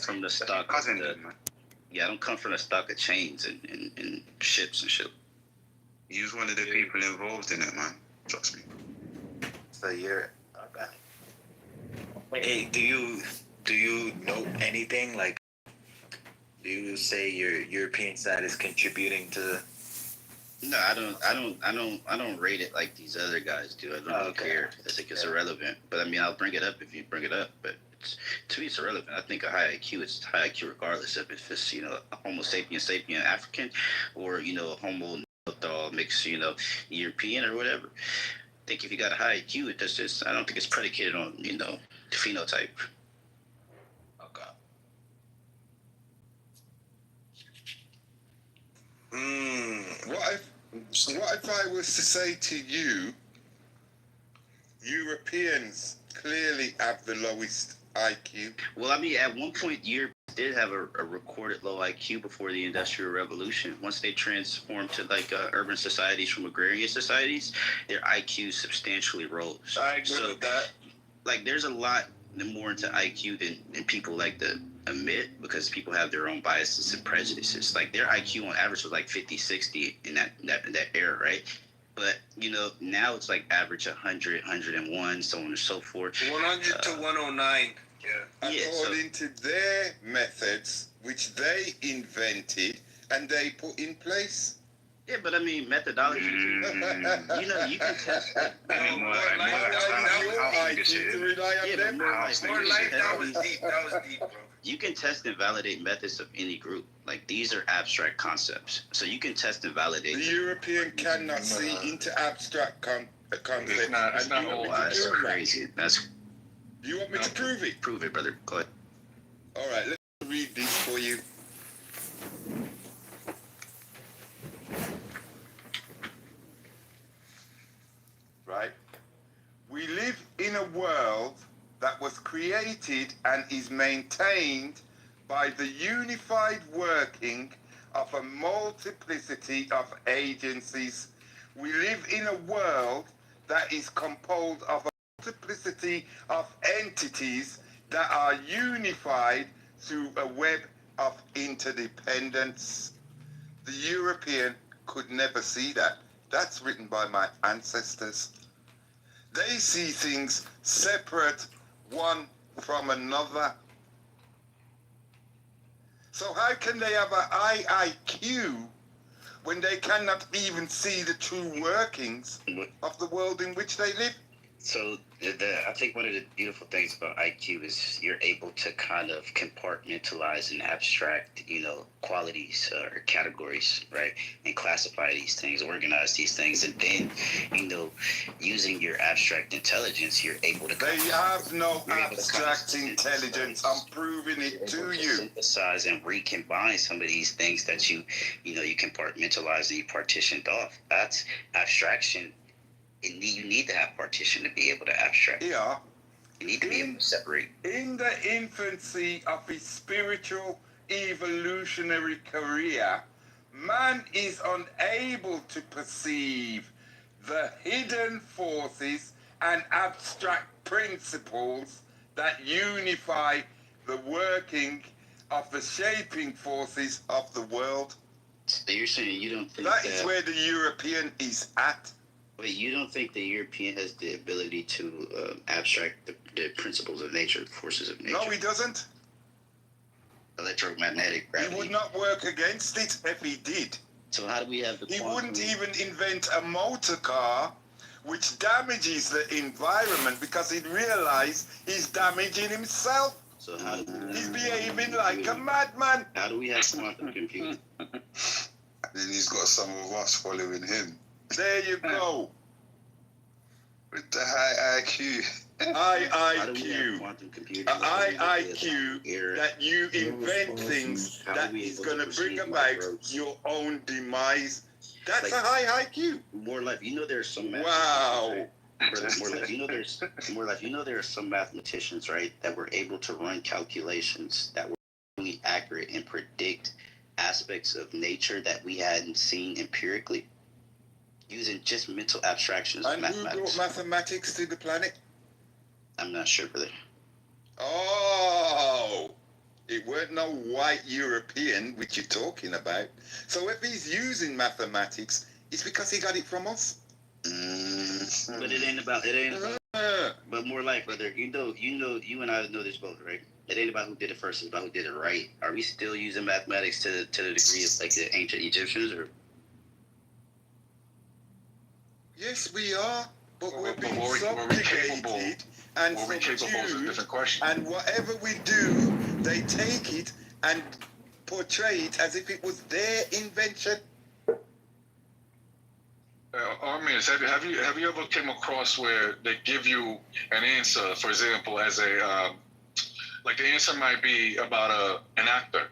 from the stock of I don't come from the stock of chains and ships and shit. You was one of the people involved in it, man. Trust me. So you're okay. Hey, do you know anything? Like, do you say your European side is contributing to? No, I don't rate it like these other guys do. I don't really care. I think it's irrelevant. But I mean, I'll bring it up if you bring it up. But to me, it's irrelevant. I think a high IQ is high IQ regardless of if it's a Homo sapien African or a Homo Neanderthal mixed European or whatever. I think if you got a high IQ, I don't think it's predicated on the phenotype. Okay. What if I was to say to you, Europeans clearly have the lowest IQ? Well, I mean, at one point, Europe did have a recorded low IQ before the Industrial Revolution. Once they transformed to urban societies from agrarian societies, their IQ substantially rose. I agree with that. There's a lot more into IQ than people like to admit, because people have their own biases and prejudices. Their IQ on average was 50, 60 in that era, right? But now it's average 100, 101, so on and so forth. 100 to 109. Yeah. According to their methods, which they invented and they put in place. Yeah, but I mean, methodology. You can test it. That was deep, bro. You can test and validate methods of any group. These are abstract concepts, so you can test and validate. The European cannot see into abstract concepts. That's crazy. Do you want me to prove it? Prove it, brother. Go ahead. All right, let me read this for you. Right? We live in a world that was created and is maintained by the unified working of a multiplicity of agencies. We live in a world that is composed of a multiplicity of entities that are unified through a web of interdependence. The European could never see that. That's written by my ancestors. They see things separate one from another. So how can they have a high IQ when they cannot even see the true workings of the world in which they live? So I think one of the beautiful things about IQ is you're able to kind of compartmentalize and abstract, qualities or categories, right? And classify these things, organize these things. And then, using your abstract intelligence, you're able to... They have no abstract intelligence. I'm proving it to you. Synthesize and recombine some of these things that you compartmentalize and you partitioned off. That's abstraction. You need to have partition to be able to abstract. Yeah. You need to be able to separate. In the infancy of his spiritual evolutionary career, man is unable to perceive the hidden forces and abstract principles that unify the working of the shaping forces of the world. So you're saying you don't think that is where the European is at? Wait, you don't think the European has the ability to abstract the principles of nature, the forces of nature? No, he doesn't. Electromagnetic gravity. He would not work against it if he did. So how do we have the He wouldn't even invent a motor car which damages the environment because he'd realize he's damaging himself. So how he's behaving like a madman. How do we have quantum computing? Then he's got some of us following him. There you go. With the high IQ. High IQ. A high IQ that you invent things that is going to bring about your own demise. That's a high IQ. More life. There's some wow. More life. There are some mathematicians, right, that were able to run calculations that were really accurate and predict aspects of nature that we hadn't seen empirically, using just mental abstractions of mathematics. And who brought mathematics to the planet? I'm not sure, brother. Oh, It weren't no white European, which you're talking about. So if he's using mathematics, it's because he got it from us. But it ain't about. But more like, brother, you and I know this both, right? It ain't about who did it first. It's about who did it right. Are we still using mathematics to the degree of like the ancient Egyptians, or? Yes, we are. But we're being were we subjugated and Were we capable is a different question. and whatever we do, they take it and portray it as if it was their invention. Armin, have you ever came across where they give you an answer, for example, as a like the answer might be about an actor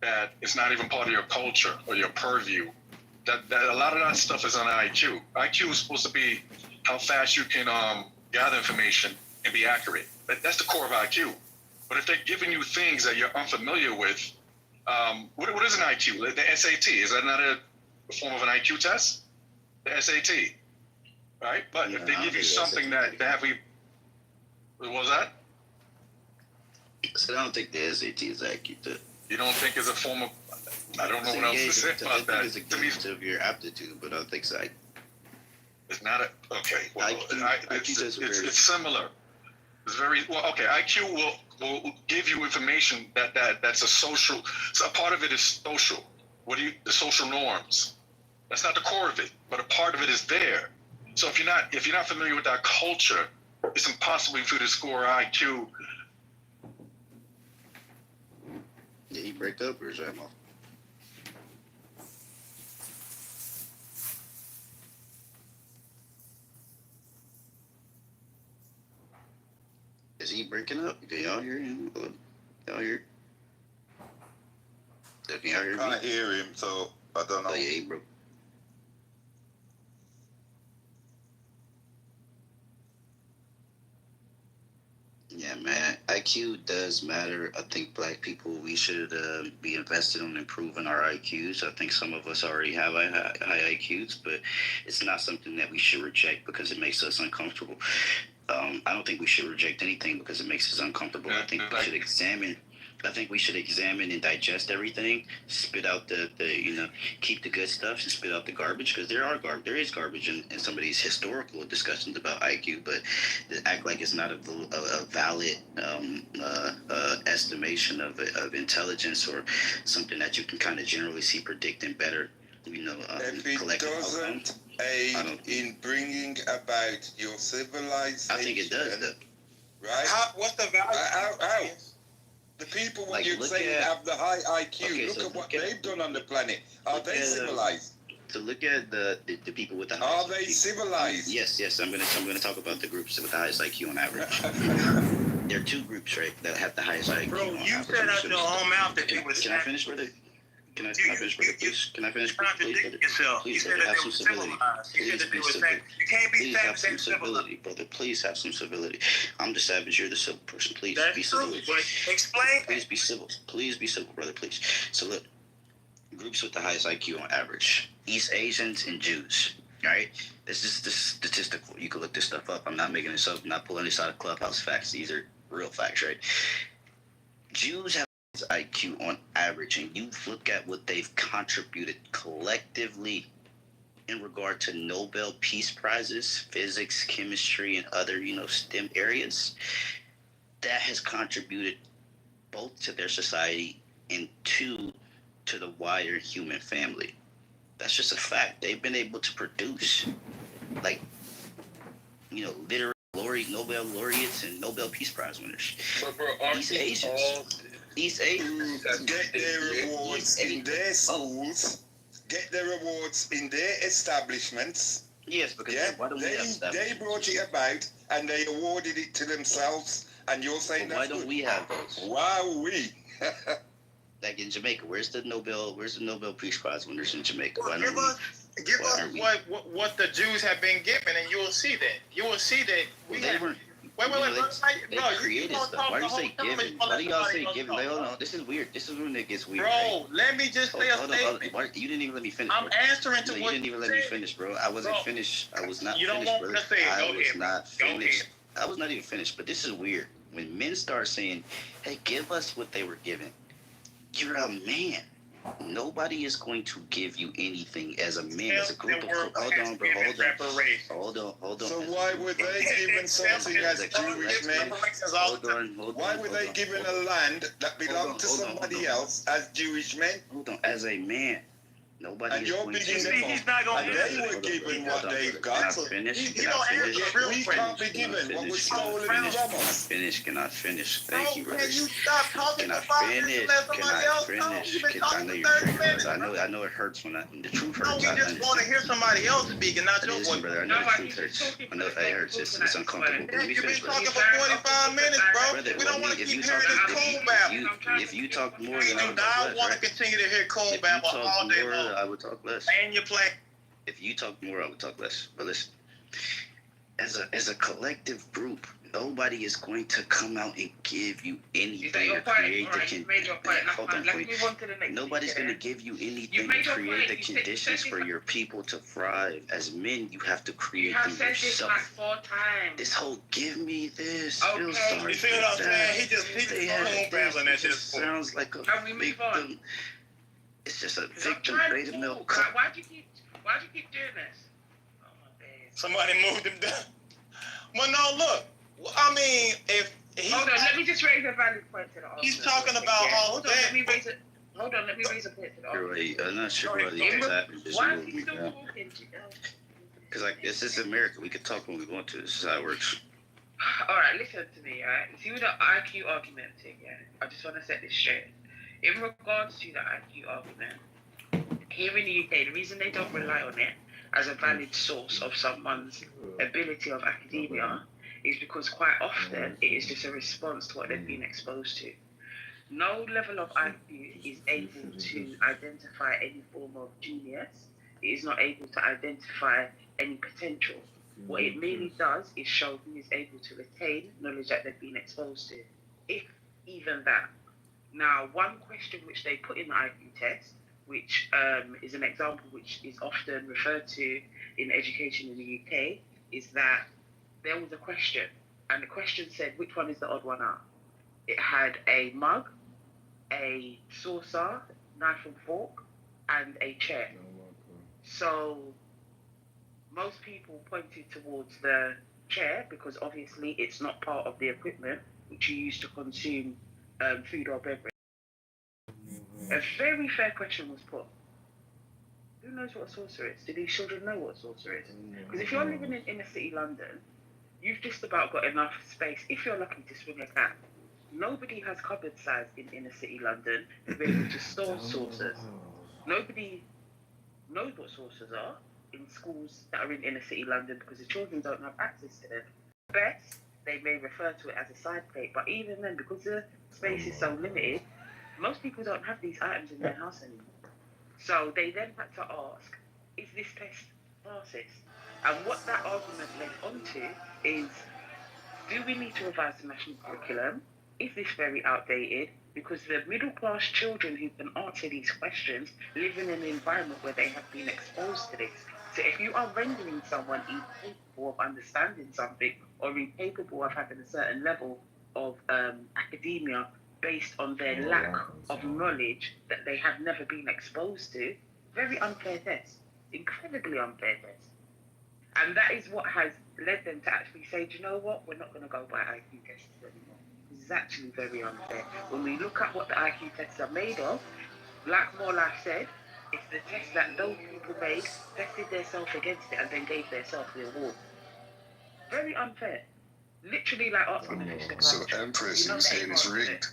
that is not even part of your culture or your purview. That a lot of that stuff is on IQ. IQ is supposed to be how fast you can gather information and be accurate. That's the core of IQ. But if they're giving you things that you're unfamiliar with, what is an IQ? The SAT, is that not a form of an IQ test? The SAT, right? But if they give you something that what was that? So I don't think the SAT is accurate. You don't think it's a form of? I don't know what else to say about that. It's a gauge of your aptitude, but I don't think so. It's not a okay. Well, it's similar. It's very well. Okay, IQ will give you information that's a social. So a part of it is social. The social norms? That's not the core of it, but a part of it is there. So if you're not familiar with that culture, it's impossible for you to score IQ. Did he break up or is that off? Is he breaking up? Can y'all hear him? Y'all hear? Can y'all hear me? I can't hear him, so I don't know. Oh, yeah, he broke. Yeah, man. IQ does matter. I think black people, we should be invested in improving our IQs. I think some of us already have high IQs, but it's not something that we should reject because it makes us uncomfortable. I don't think we should reject anything because it makes us uncomfortable. I think we should examine. I think we should examine and digest everything, spit out the keep the good stuff and spit out the garbage, because there is garbage in some of these historical discussions about IQ, but to act like it's not a valid estimation of intelligence or something that you can kind of generally see predicting better, if it doesn't aid in bringing about your civilization, I think it does, though. Right? What's the value? The people Like, you're saying have the high IQ. Okay, look so at what they've done on the planet. Are they civilized? To look at the people with the Are highest they IQ. civilized? Yes. I'm gonna talk about the groups with the highest IQ on average. There are two groups, right, that have the highest IQ. Bro, on you average. said out your own mouth that you was. Can I finish, brother? Can I finish, brother? Please. Can I finish, please, brother? Yourself. Please, You brother, said have that some they were civility. civilized. You Please said that be they were civil. You can't be Please have some civilized. civility, brother. Please have some civility. I'm the savage. You're the civil person. Please That's be true, civil. but explain. Please be civil. Please be civil, brother. Please. So look, groups with the highest IQ on average: East Asians and Jews. Right? This is the statistical. You can look this stuff up. I'm not making this up. I'm not pulling this out of Clubhouse facts. These are real facts, right? Jews have IQ on average, and you look at what they've contributed collectively in regard to Nobel Peace Prizes, physics, chemistry, and other, STEM areas, that has contributed both to their society and to the wider human family. That's just a fact. They've been able to produce, literary Nobel laureates and Nobel Peace Prize winners. But bro, East Asians. East Asians. Get their awards in their schools, get their awards in their establishments. Yes, because why don't we have they establishments? brought it about and they awarded it to themselves, and you're saying Why that's don't good. we have those? Wow, we. Like in Jamaica, where's the Nobel Peace Prize winners in Jamaica? Well, Why give don't us we? what the Jews have been given, and you will see that. You will see that we They have. weren't. Wait, They created stuff. Why do you say given? Why do y'all say given? Like, hold on. This is weird. This is when it gets weird. Bro, right? let me just say a statement. Why, you didn't even let me finish. I'm bro. answering to No, what you didn't even let me finish, bro. I wasn't finished. I was not You don't finished, want brother. to say it. I Go was ahead. not Go finished. ahead. I was not even finished. But this is weird. When men start saying, "Hey, give us what they were given," you're a man. Nobody is going to give you anything as a man, as a group of. Hold on, bro. Hold on. So why were they given something as Jewish men? Hold on. Why were they given a land that belonged to somebody else as Jewish men? Hold on, as a man. Nobody And is you're going beginning to. He's not gonna And answer. they were given what they've Can got. I finish? You don't answer Yet real we quick. can't be given what was stolen from us. Can I finish? Thank you, brother. Can you stop talking Can I about this finish? and let Can somebody I else talk? finish? You've been I talking know for you're 30 triggered, minutes. brother. I know it hurts when the truth No, hurts. we just want to hear somebody else speak and not your Listen, voice. brother, I know the truth hurts. I know it hurts. It's uncomfortable. But let me You've been finish, brother. talking for 45 minutes, bro. Brother, We don't want to if keep you hearing talk- this if you- cold babble. If you talk more, We then I do would talk not less, want to right? continue to hear If cold you babble talk all day more, long. I would talk less. And you play. If you talk more, I would talk less. But listen, as a collective group, nobody is going to come out and give you anything or create the hold on, wait. Nobody's going to give you anything to create the conditions for your people to thrive. As men, you have to create them yourself. This whole "give me this" feels sorry You see for what I'm saying? that. He just They have cold babbling at this. It this just point. sounds like a victim. It's just a victim beta milk. Why'd you keep doing this? Oh my days. Somebody moved him down. Well, no, look. I mean, if he, Hold on, let me just raise a valid point to the argument. he's talking about all Hold of on, that. let me raise it. Hold on, let me raise a point to the argument. I'm not sure what these happened. Why is he still talking? Because like this is America, we can talk when we want to. This is how it works. All right, listen to me, all right? See with the IQ argument thing, yeah? I just want to set this straight. In regards to the IQ argument, here in the UK, the reason they don't rely on it as a valid source of someone's ability of academia is because quite often it is just a response to what they've been exposed to. No level of IQ is able to identify any form of genius. It is not able to identify any potential. What it merely does is show who is able to retain knowledge that they've been exposed to, if even that. Now, one question which they put in the IQ test, which is an example which is often referred to in education in the UK, is that there was a question, and the question said, which one is the odd one out? It had a mug, a saucer, knife and fork, and a chair. So most people pointed towards the chair because obviously it's not part of the equipment which you use to consume food or beverage. A very fair question was put. Who knows what a saucer is? Do these children know what a saucer is? Because if you're living in inner city London, you've just about got enough space, if you're lucky, to swing a cat. Nobody has cupboard size in inner city London to be able to store saucers. Nobody knows what saucers are in schools that are in inner city London because the children don't have access to them. Best, they may refer to it as a side plate, but even then, because the space is so limited, most people don't have these items in their house anymore. So they then had to ask, is this test passes? And what that argument led onto is, do we need to revise the national curriculum? Is this very outdated? Because the middle class children who can answer these questions live in an environment where they have been exposed to this. So if you are rendering someone incapable of understanding something or incapable of having a certain level of academia based on their lack of knowledge that they have never been exposed to, very unfair test, incredibly unfair test. And that is what has led them to actually say, do you know what, we're not going to go by IQ tests anymore. This is actually very unfair. When we look at what the IQ tests are made of, like More Life said, it's the test that those people made, tested themselves against it, and then gave themselves the award. Very unfair. Literally like asking the fish to So Empress, you saying it's rigged?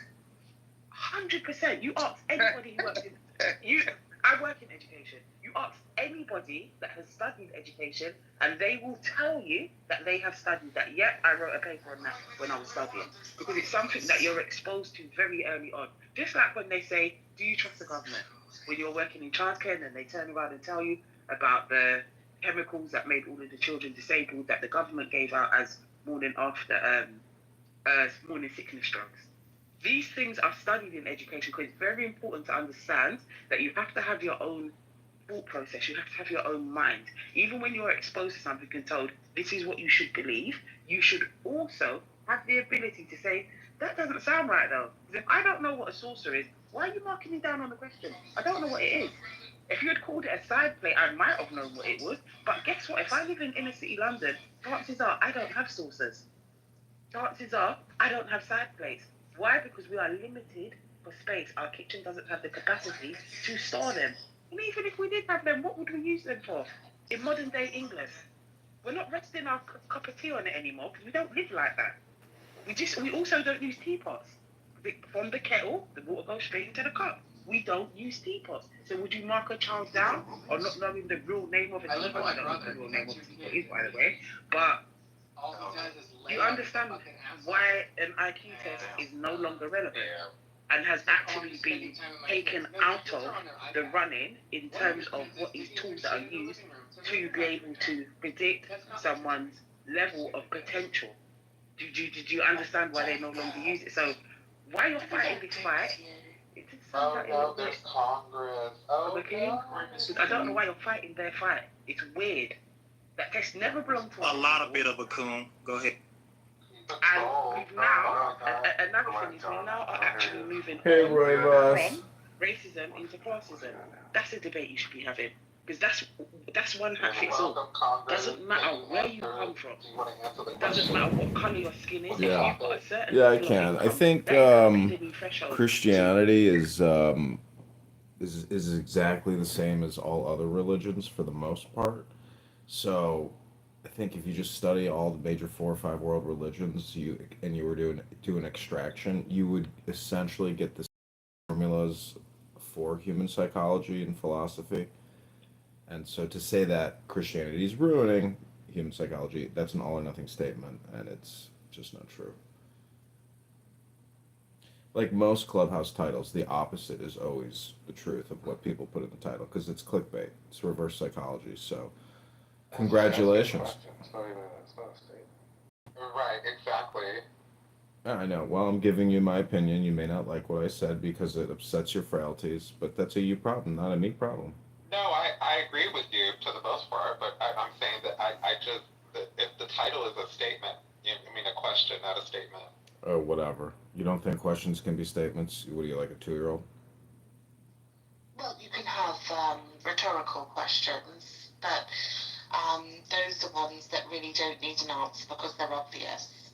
100%. You ask anybody who works in I work in education. You ask anybody that has studied education, and they will tell you that they have studied that. Yeah, I wrote a paper on that when I was studying, because it's something that you're exposed to very early on. Just like when they say, "Do you trust the government?" When you're working in childcare, and then they turn around and tell you about the chemicals that made all of the children disabled that the government gave out as morning sickness drugs. These things are studied in education because it's very important to understand that you have to have your own thought process. You have to have your own mind. Even when you're exposed to something and told, this is what you should believe, you should also have the ability to say, that doesn't sound right though. If I don't know what a saucer is, why are you marking me down on the question? I don't know what it is. If you had called it a side plate, I might have known what it was. But guess what? If I live in inner city London, chances are I don't have saucers. Chances are I don't have side plates. Why? Because we are limited for space. Our kitchen doesn't have the capacity to store them. And even if we did have them, what would we use them for? In modern day English, we're not resting our cup of tea on it anymore because we don't live like that. We also don't use teapots. From the kettle, the water goes straight into the cup. We don't use teapots. So would you mark a child down or not knowing the real name of a teapot? I don't know what the real name of a teapot is, by the way. But you understand why an IQ test is no longer relevant and has actually been taken out of the running in terms of what is tools that are used to be able to predict someone's level of potential. Did you understand why they no longer use it? So why you're fighting this fight, it just sounds like a little bit Congress. I don't know why you're fighting their fight. It's weird. That test never belonged to A lot of bit of a coon. Go ahead. And we've now, another thing is we now are actually moving Hey, on Roy Ross. from racism into classism. That's a debate you should be having. Because that's one hat fits all. Doesn't matter where you come from. Doesn't matter what color your skin is. Yeah. If you've got a certain Yeah, I level of can. I income, think that is a new threshold. Christianity is exactly the same as all other religions for the most part. So I think if you just study all the major 4 or 5 world religions, you were doing extraction, you would essentially get the formulas for human psychology and philosophy. And so to say that Christianity is ruining human psychology, that's an all or nothing statement, and it's just not true. Like most Clubhouse titles, the opposite is always the truth of what people put in the title, because it's clickbait. It's reverse psychology. So, congratulations. It's not a statement. Right, exactly. I know. Well, I'm giving you my opinion. You may not like what I said because it upsets your frailties, but that's a you problem, not a me problem. No, I agree with you to the most part, but I'm saying that if the title is a statement, I mean a question, not a statement. Oh, whatever. You don't think questions can be statements? What are you, like a 2-year-old? Well, you can have rhetorical questions, but those are ones that really don't need an answer because they're obvious.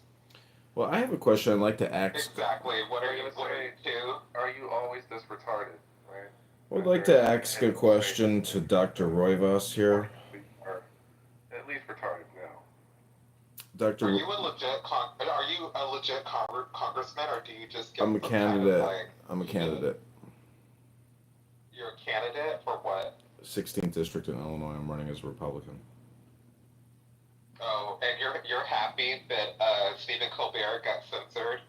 Well, I have a question I'd like to ask. Exactly. What are you to? Are you always this retarded, right? I'd like to ask a question to Dr. Roivas here. At least retarded now. Dr. Are you a legit congressman, or do you just get I'm a some candidate. kind of, like, I'm a candidate. You're a candidate for what? 16th district in Illinois. I'm running as a Republican. Oh, and you're happy that Stephen Colbert got censored?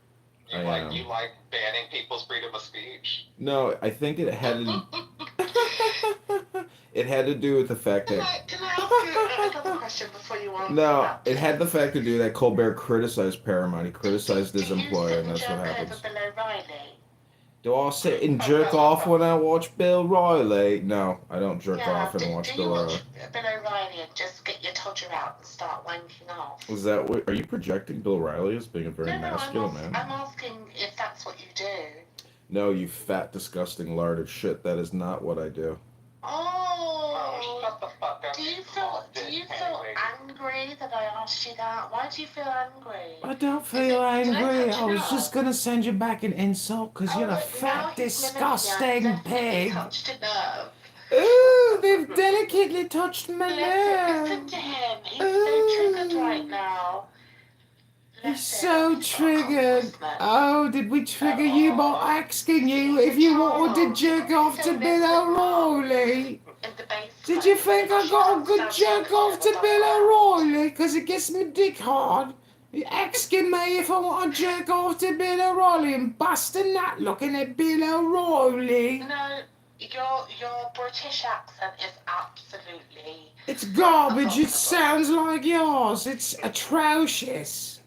You am. You like banning people's freedom of speech? No, I think it had to. It had to do with the fact that. Can I ask you another question before you answer No, that? it had the fact to do that Colbert criticized Paramount. He criticized his employer, and that's what happens. Bill O'Reilly? Do I sit and jerk off when I watch Bill Riley? No, I don't jerk off and watch Bill Riley. Bill O'Reilly and just get your todger out and start wanking off? Was that what? Are you projecting Bill Riley as being a very masculine man? I'm asking if that's what you do. No, you fat, disgusting lard of shit. That is not what I do. Oh, shut the fuck up. Do you feel angry that I asked you that? Why do you feel angry? I don't feel angry. I was just gonna send you back an insult because you're a fat, disgusting pig. Touched a nerve. Ooh, they've delicately touched my nerve. Listen to him. He's so triggered right now. He's so triggered. Oh, did we trigger you by asking you if you wanted to jerk off to Bill O'Reilly? Did you think I got a good jerk off to Bill O'Reilly? Because it gets me dick hard. You're asking me if I want to jerk off to Bill O'Reilly and bust a nut looking at Bill O'Reilly. No, your British accent is absolutely... It's garbage. It sounds like yours. It's atrocious.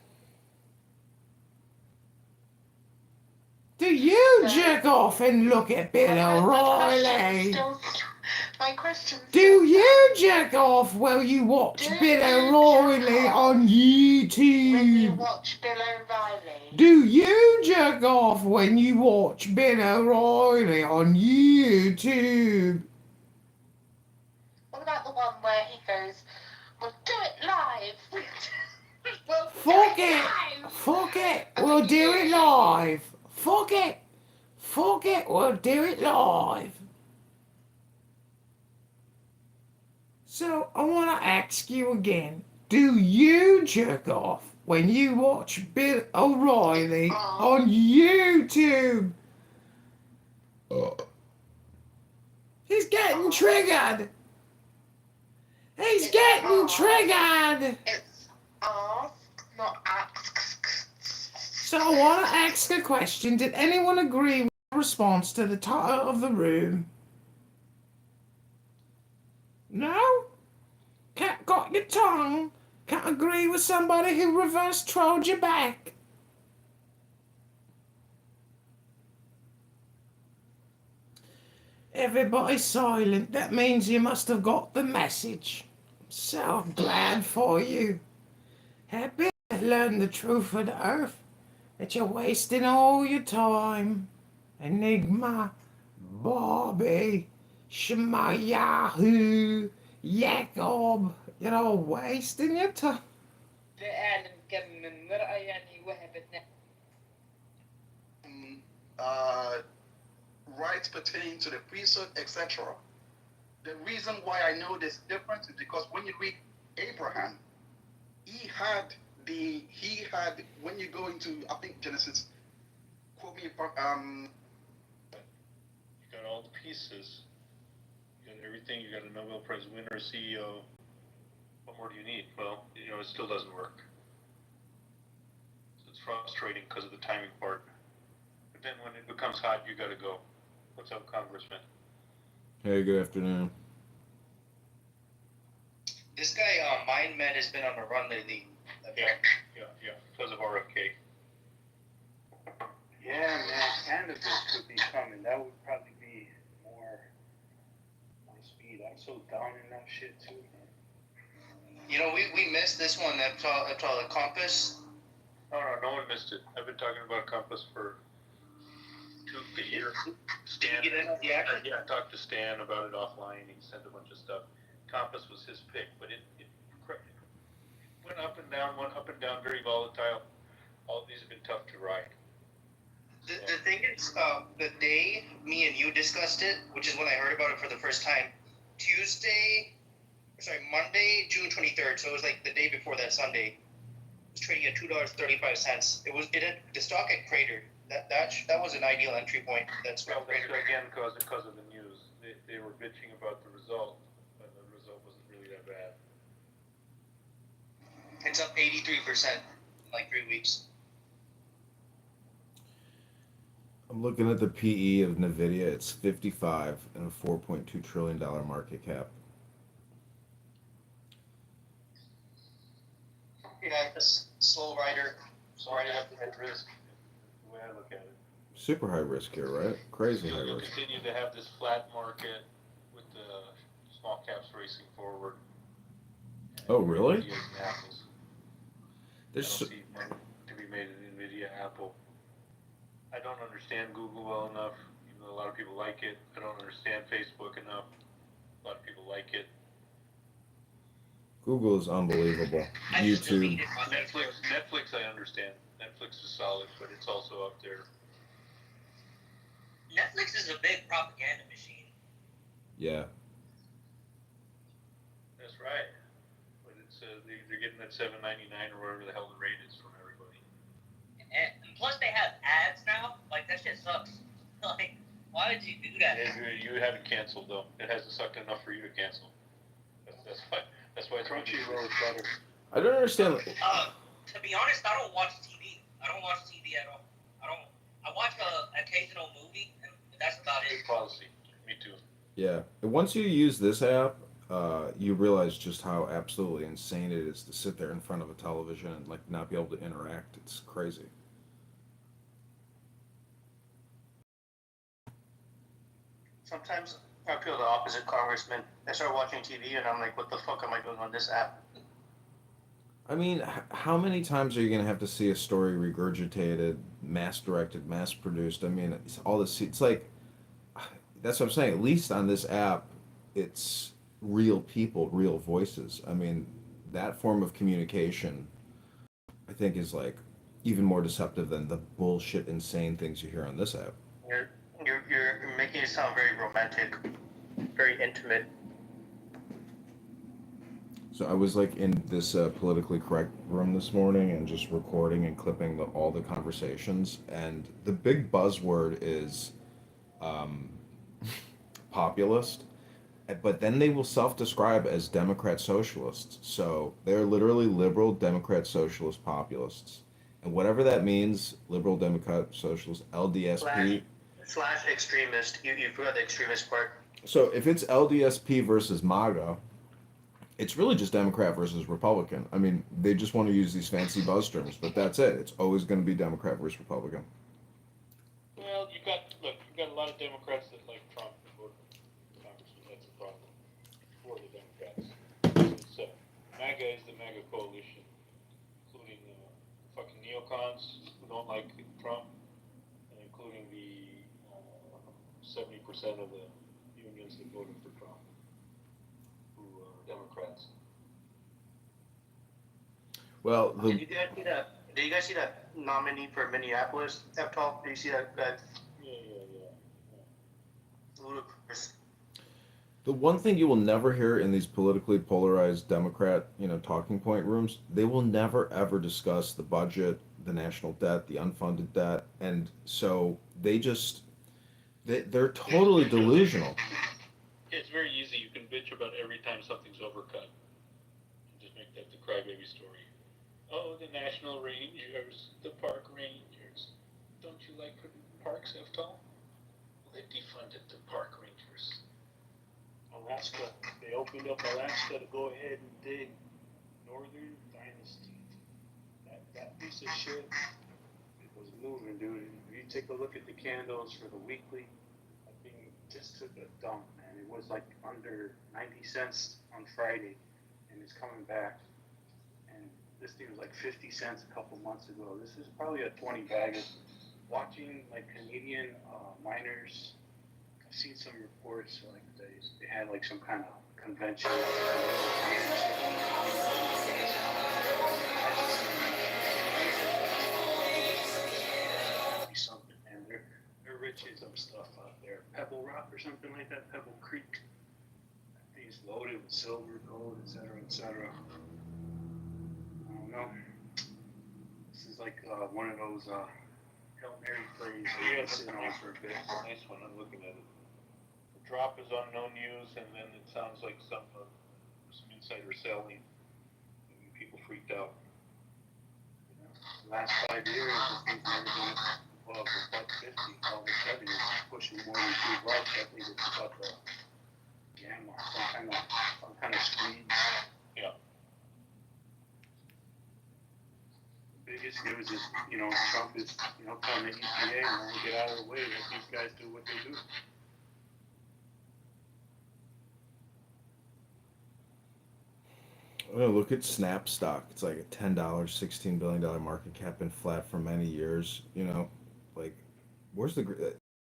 Do you jerk off and look at Bill O'Reilly? My question. Do you jerk off while you watch Bill O'Reilly on YouTube? When you watch Bill O'Reilly. Do you jerk off when you watch Bill O'Reilly on YouTube? What about the one where he goes, "We'll do it live." We'll Fuck do it. it. Live. Fuck it. We'll do it live. Fuck it. Fuck it. We'll do it live. So I want to ask you again. Do you jerk off when you watch Bill O'Reilly on YouTube? He's getting triggered. He's getting triggered. It's ask, not ask. So I want to ask a question. Did anyone agree with the response to the title of the room? No? Can't got your tongue? Can't agree with somebody who reverse trolled you back? Everybody's silent. That means you must have got the message. So glad for you. Happy to learn the truth of the earth. That you're wasting all your time. Enigma, Bobby, Shemayahu, Jacob. You're all wasting your time. Rights pertaining to the priesthood, etc. The reason why I know this difference is because when you read Abraham, he had when you go into, I think, Genesis, quote me if I'm you got all the pieces, you got everything, you got a Nobel Prize winner, CEO. What more do you need? Well, it still doesn't work. So it's frustrating because of the timing part. But then when it becomes hot, you got to go. What's up, Congressman? Hey, good afternoon. This guy, MindMed, has been on the run lately. Yeah, because of RFK. Yeah, man, cannabis could be coming. That would probably be more my speed. I'm so down in that shit too, man. We missed this one at the Compass. No one missed it. I've been talking about Compass for a year. Stan, Did you get in on the action? Yeah, I talked to Stan about it offline. He sent a bunch of stuff. Compass was his pick, but it went up and down, very volatile. All of these have been tough to ride. The thing is, the day me and you discussed it, which is when I heard about it for the first time, Monday, June 23rd. So it was like the day before that Sunday. It was trading at $2.35. The stock had cratered. That was an ideal entry point. That's cratered again because of the news. They were bitching about the result, but the result wasn't really that bad. It's up 83% in like 3 weeks. I'm looking at the PE of NVIDIA. It's 55 and a $4.2 trillion market cap. Yeah, it's slow rider up at risk. The way I look at it. Super high risk here, right? Crazy high You'll risk. continue to have this flat market with the small caps racing forward. Oh, really? NVIDIA and Apple's. I don't see money to be made in NVIDIA, Apple. I don't understand Google well enough, even though a lot of people like it. I don't understand Facebook enough. A lot of people like it. Google is unbelievable. YouTube. Netflix, I understand. Netflix is solid, but it's also up there. Netflix is a big propaganda machine. Yeah. That's right. But it's they're getting that $7.99 or whatever the hell the rate is from everybody. And plus they have ads now. Like, that shit sucks. Like, why did you do that? You haven't canceled though. It hasn't sucked enough for you to cancel. That's why it's Crunchyroll is better. I don't understand. To be honest, I don't watch TV. I don't watch TV at all. I watch an occasional movie, and that's about it. Good policy. Me too. Yeah. Once you use this app, you realize just how absolutely insane it is to sit there in front of a television and like not be able to interact. It's crazy. Sometimes I feel the opposite, Congressman. I start watching TV and I'm like, what the fuck am I doing on this app? I mean, how many times are you going to have to see a story regurgitated, mass directed, mass produced? I mean, it's all this. It's like, that's what I'm saying. At least on this app, it's real people, real voices. I mean, that form of communication, I think, is like even more deceptive than the bullshit, insane things you hear on this app. You're making it sound very romantic, very intimate. So I was like in this politically correct room this morning and just recording and clipping all the conversations, and the big buzzword is um, populist, but then they will self-describe as Democrat socialists. So they're literally liberal Democrat socialist populists, and whatever that means, liberal Democrat socialist LDSP. Slash extremist. You forgot the extremist part. So if it's LDSP versus MAGA, it's really just Democrat versus Republican. I mean, they just want to use these fancy buzz terms, but that's it. It's always going to be Democrat versus Republican. Well, you got a lot of Democrats that like Trump and vote for Congressman. That's a problem for the Democrats. So MAGA is the MAGA coalition, including fucking neocons who don't like Trump, and including the 70% of the unions that voted for Trump, who are Democrats. Well, Did you guys see that? Did you guys see that nominee for Minneapolis, F-Top? Did you see that? Yeah. Ludicrous. the one thing you will never hear in these politically polarized Democrat, talking point rooms, they will never ever discuss the budget, the national debt, the unfunded debt, and so they're totally delusional. It's very easy. You can bitch about every time something's overcut. And just make that the crybaby story. Oh, the National Rangers, the Park Rangers. Don't you like parks, F-Tall? Well, they defunded the Park Rangers. Alaska. They opened up Alaska to go ahead and dig Northern Dynasty. That piece of shit, it was moving, dude. If you take a look at the candles for the weekly, that thing just took a dump, man. It was like under 90 cents on Friday, and it's coming back. And this thing was like 50 cents a couple months ago. This is probably a 20 bagger. Watching like Canadian miners, I've seen some reports like they had like some kind of convention. Something, man. They're rich in some stuff out there. Pebble Rock or something like that. Pebble Creek. That thing's loaded with silver, gold, etc., etc. I don't know. This is like one of those Hail Mary plays you gotta sit on for a bit. Nice one. I'm looking at it. The drop is on no news, and then it sounds like some insider selling, and people freaked out. Last 5 years, this thing's never been above $1.50. All of a sudden, it's pushing more than $2. I think it's about the gamma, some kind of squeeze. Yeah. The biggest news is, Trump is, telling the EPA, get out of the way, let these guys do what they do. Look at Snap stock. It's like a $10, $16 billion market cap, been flat for many years. Like, where's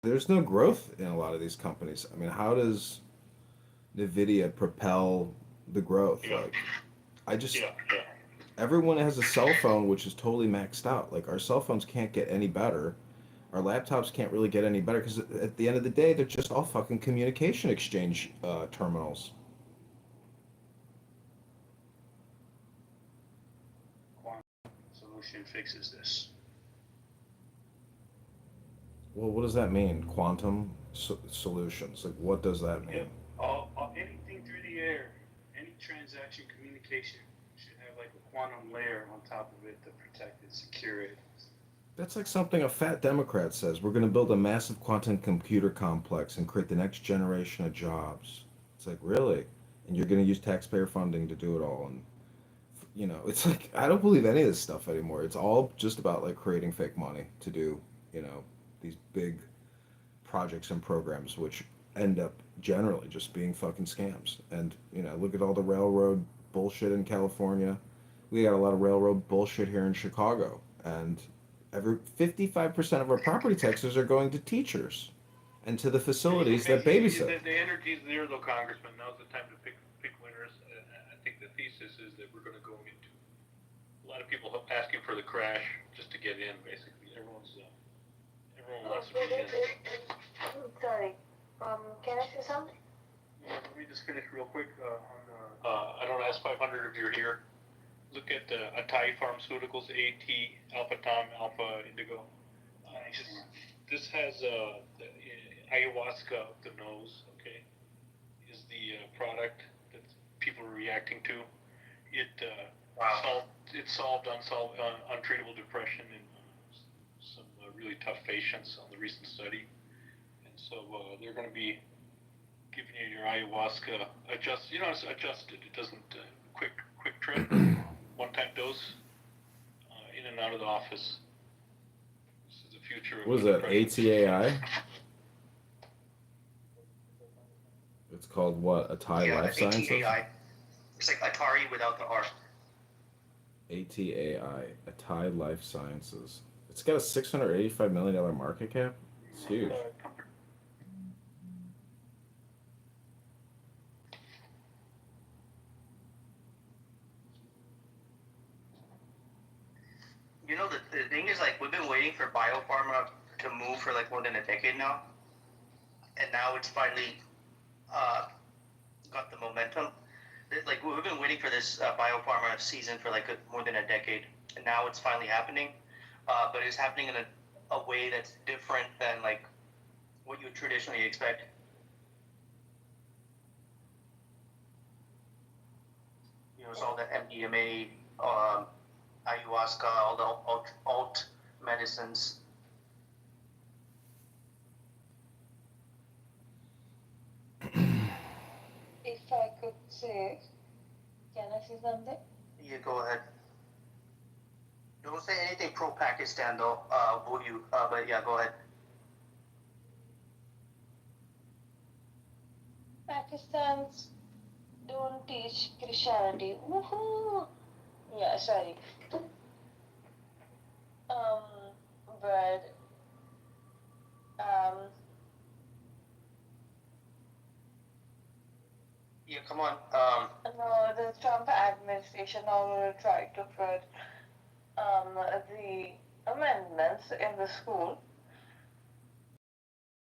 there's no growth in a lot of these companies. I mean, how does Nvidia propel the growth? Yeah. Like, I just, Yeah. everyone has a cell phone which is totally maxed out. Like, our cell phones can't get any better. Our laptops can't really get any better because at the end of the day, they're just all fucking communication exchange terminals. Solution fixes this. Well, what does that mean? Quantum solutions. Like, what does that mean? Anything through the air, any transaction communication should have like a quantum layer on top of it to protect and secure it. That's like something a fat Democrat says. We're going to build a massive quantum computer complex and create the next generation of jobs. It's like, really? And you're going to use taxpayer funding to do it all. And, it's like, I don't believe any of this stuff anymore. It's all just about like creating fake money to do, these big projects and programs, which end up generally just being fucking scams. And, you know, look at all the railroad bullshit in California. We got a lot of railroad bullshit here in Chicago. And 55% of our property taxes are going to teachers and to the facilities that babysit. The energy's there, though, Congressman. Now's the time to pick winners. I think the thesis is that we're going to go into a lot of people asking for the crash just to get in, basically. Everyone wants to be in. Sorry. Can I say something? Yeah, let me just finish real quick. I don't ask 500 if you're here. Look at Atai Pharmaceuticals, AT, Alpha Tom, Alpha Indigo. This has ayahuasca up the nose, okay, is the product that people are reacting to. It solved untreatable depression in some really tough patients on the recent study. And so they're going to be giving you your ayahuasca it's adjusted. It doesn't, quick trip, one-time dose, in and out of the office. This is the future of What is that, ATAI? It's called what? Atai Life Sciences? ATAI. It's like Atari without the R. ATAI, Atai Life Sciences. It's got a $685 million market cap. It's huge. You know, the thing is, like, we've been waiting for biopharma to move for like more than a decade now, and now it's finally got the momentum. Like, we've been waiting for this biopharma season for like more than a decade, and now it's finally happening. But it's happening in a way that's different than like what you would traditionally expect. You know, it's all the MDMA, ayahuasca, all the alt medicines. If I could say, can I say something? Yeah, go ahead. Don't say anything pro Pakistan though, will you? But yeah, go ahead. Pakistans don't teach Christianity. Woohoo! Yeah, sorry. But Yeah, come on. no, the Trump administration now tried to put the amendments in the school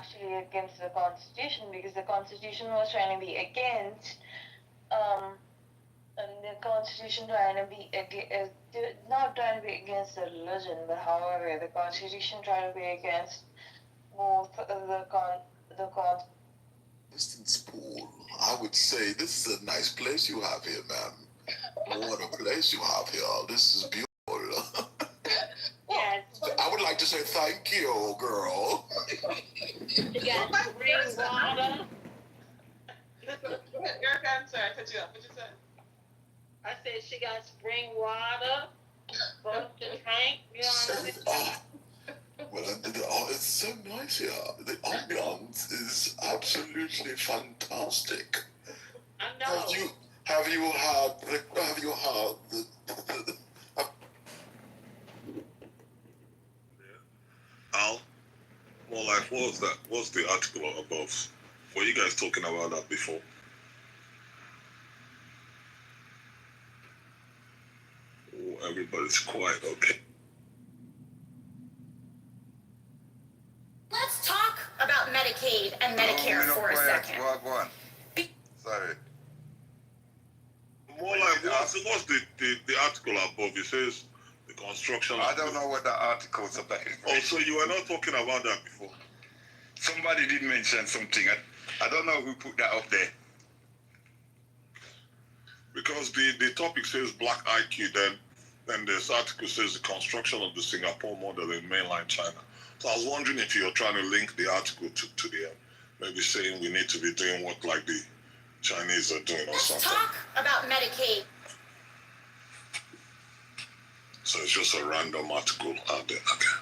actually against the Constitution, because the Constitution was trying to be against and the Constitution trying to be not trying to be against the religion, but however the Constitution trying to be against both the Distance pool. I would say this is a nice place you have here, ma'am. What a place you have here. This is beautiful. Yes. I would like to say thank you, girl. You got spring water. Erica, I'm sorry, I cut you off. What'd you say? I said she got spring water, both to drink. You know what I mean? Well, it's so nice here. The ambiance is absolutely fantastic. I know. Have you had the Al, more like, what was that? What's the article above? Were you guys talking about that before? Oh, everybody's quiet, okay. Let's talk about Medicaid and Medicare for a second. One. Sorry. More like, what's the article above? It says the construction. I don't know what the article's about. Oh, so you were not talking about that before? Somebody did mention something. I don't know who put that up there. Because the topic says black IQ, then this article says the construction of the Singapore model in mainland China. So I was wondering if you're trying to link the article to the maybe saying we need to be doing what like the Chinese are doing or something. Let's talk about Medicaid. So it's just a random article out there. Okay.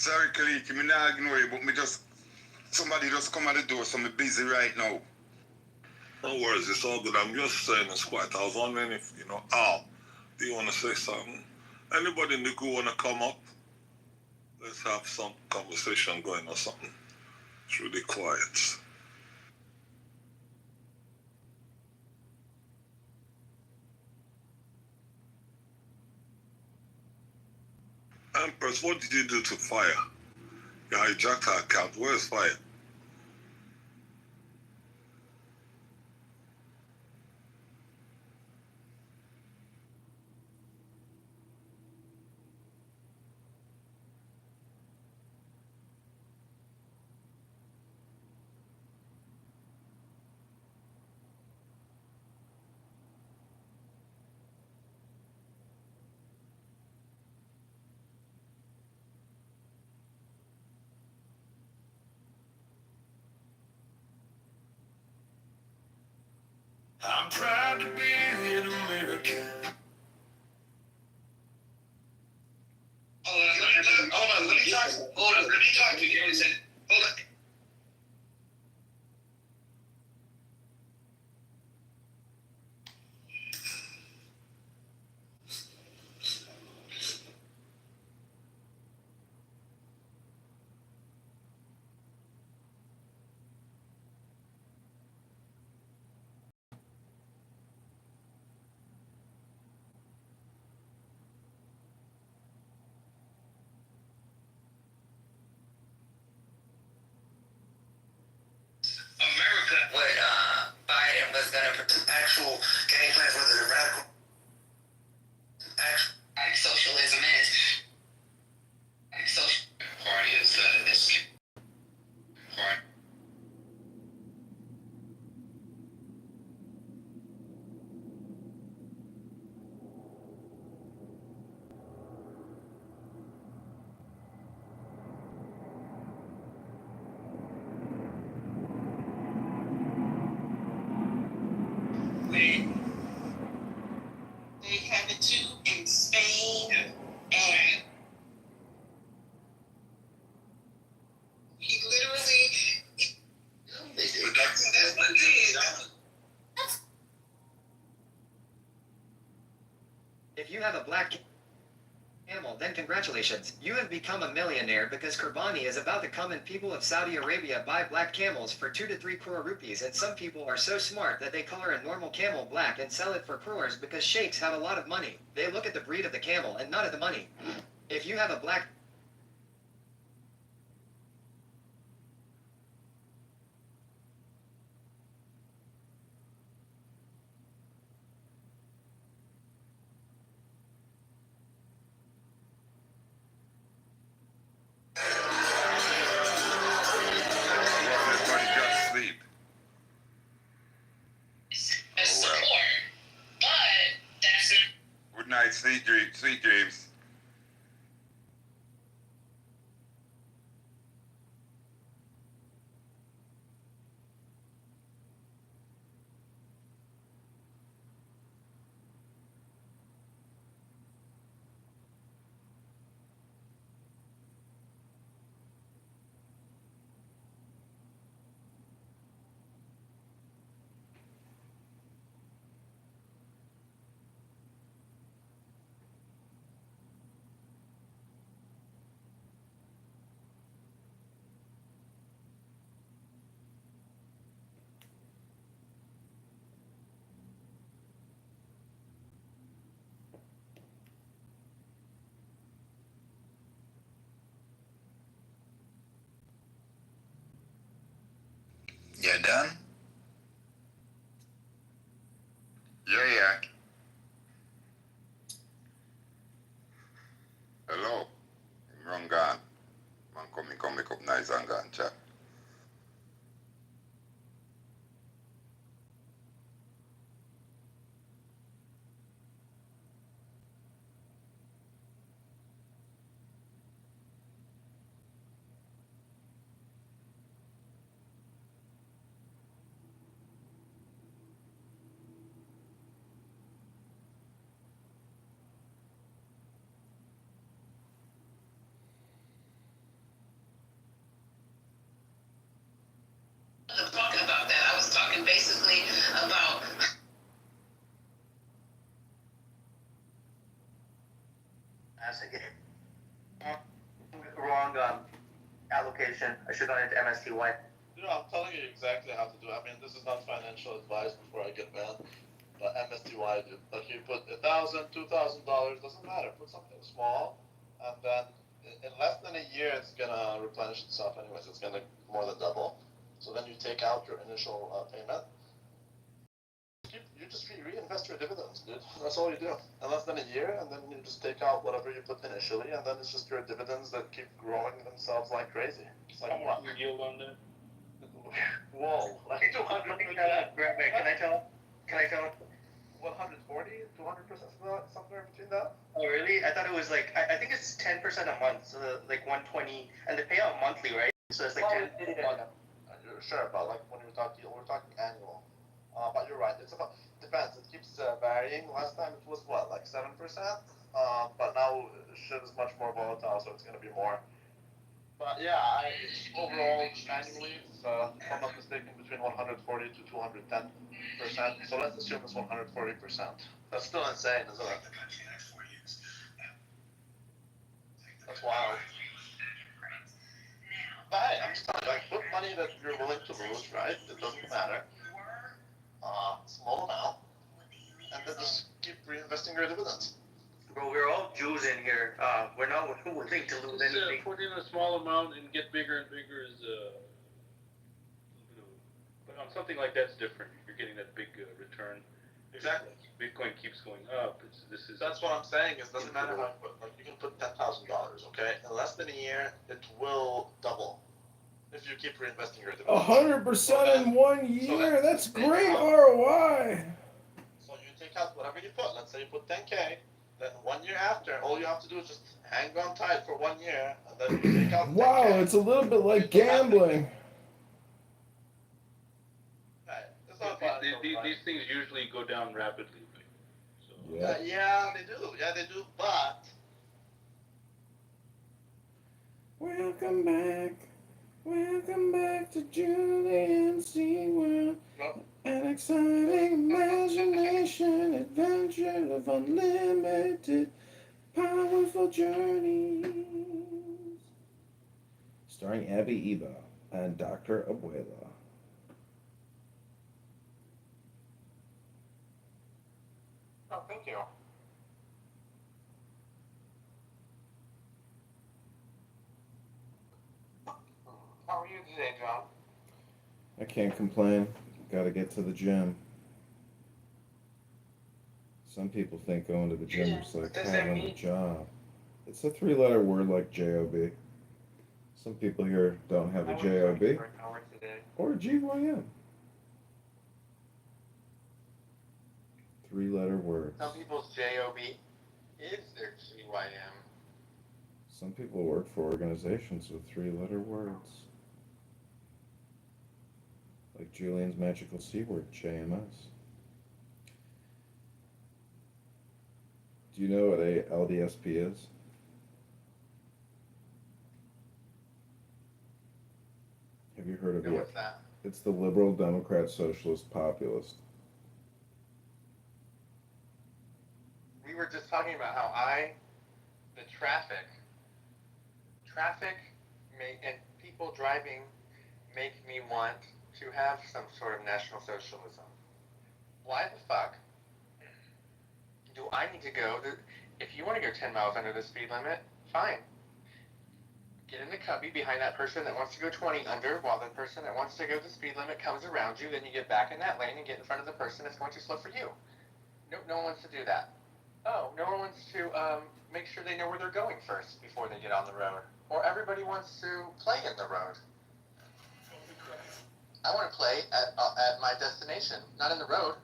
Sorry, Kaliki, me not ignore you, but me just, somebody just come at the door, so me busy right now. No worries, it's all good. I'm just saying it's quiet. I was wondering if, Al, do you want to say something? Anybody in the group want to come up? Let's have some conversation going or something. It's really quiet. Empress, what did you do to Fire? You hijacked her account. Where's Fire? I'm proud to be an American. Hold on, let me talk to you. Hold on. America, what Biden was gonna actual game plans, whether the radical actual socialism is. Social party is part. They have it too in Spain, and he literally. That's what it is. If you have a black camel, then congratulations. You have become a millionaire because Kurbani is about to come and people of Saudi Arabia buy black camels for 2 to 3 crore rupees, and some people are so smart that they color a normal camel black and sell it for crores because sheikhs have a lot of money. They look at the breed of the camel and not at the money. If you have a black Everybody just sleep. Support, but that's not. Good night, sweet dreams. You done? Yeah. Hello. I'm wrong gone. Man, come make up nice and gone, chat. Wrong allocation. I should have gone into MSTY. I'm telling you exactly how to do it. I mean, this is not financial advice before I get banned. But MSTY, dude. Like you put $1,000, $2,000, doesn't matter. Put something small, and then in less than a year, it's gonna replenish itself. Anyways, it's gonna more than double. So then you take out your initial payment. You just reinvest your dividends, dude. That's all you do. In less than a year, and then you just take out whatever you put initially, and then it's just your dividends that keep growing themselves like crazy. It's like what? Your yield on that? Whoa! Like 200%. Can I tell? 140, 200%, somewhere between that. Oh really? I thought it was like I think it's 10% a month, so like 120, and they pay out monthly, right? So it's like 10 a month. Sure, but like when we're talking annual. But you're right. It's about depends. It keeps varying. Last time it was what, like 7%. But now shit is much more volatile, so it's gonna be more. But yeah, overall annually, it's, if I'm not mistaken, between 140 to 210%. So let's assume it's 140%. That's still insane, isn't it? That's wild. But hey, I'm just telling you, like, put money that you're willing to lose, right? It doesn't matter. Small amount, and then just keep reinvesting your dividends. Bro, we're all Jews in here. We're not willing to lose anything. Put in a small amount and get bigger and bigger is but on something like that's different. You're getting that big return. Exactly. Bitcoin keeps going up. That's what I'm saying. It doesn't matter how you put. Like you can put $10,000. Okay, in less than a year, it will double if you keep reinvesting your dividends. 100% in 1 year. That's great ROI. So you take out whatever you put. Let's say you put 10K. Then 1 year after, all you have to do is just hang on tight for 1 year, and then you take out 10K. Wow, it's a little bit like gambling. These things usually go down rapidly. So. Yeah, they do. Yeah, they do. But welcome back to Julian SeaWorld. An exciting imagination, adventure of unlimited, powerful journeys. Starring Abby Eba and Dr. Abuela. oh, thank you. How are you today, John? I can't complain. Gotta get to the gym. Some people think going to the gym is like having a job. It's a 3-letter word like J-O-B. Some people here don't have a J-O-B or a G-Y-M. 3-letter words. Some people's J-O-B is their G-Y-M. Some people work for organizations with 3-letter words. Like Julian's magical C word, JMS. Do you know what a LDSP is? Have you heard of it? What's that? It's the Liberal Democrat Socialist Populist. We were just talking about how the traffic and people driving make me want to have some sort of national socialism. Why the fuck do I need to go if you want to go 10 miles under the speed limit, fine. Get in the cubby behind that person that wants to go 20 under, while the person that wants to go the speed limit comes around you, then you get back in that lane and get in front of the person that's going too slow for you. No one wants to do that. Oh, no one wants to make sure they know where they're going first before they get on the road. Or everybody wants to play in the road. I want to play at my destination, not in the road.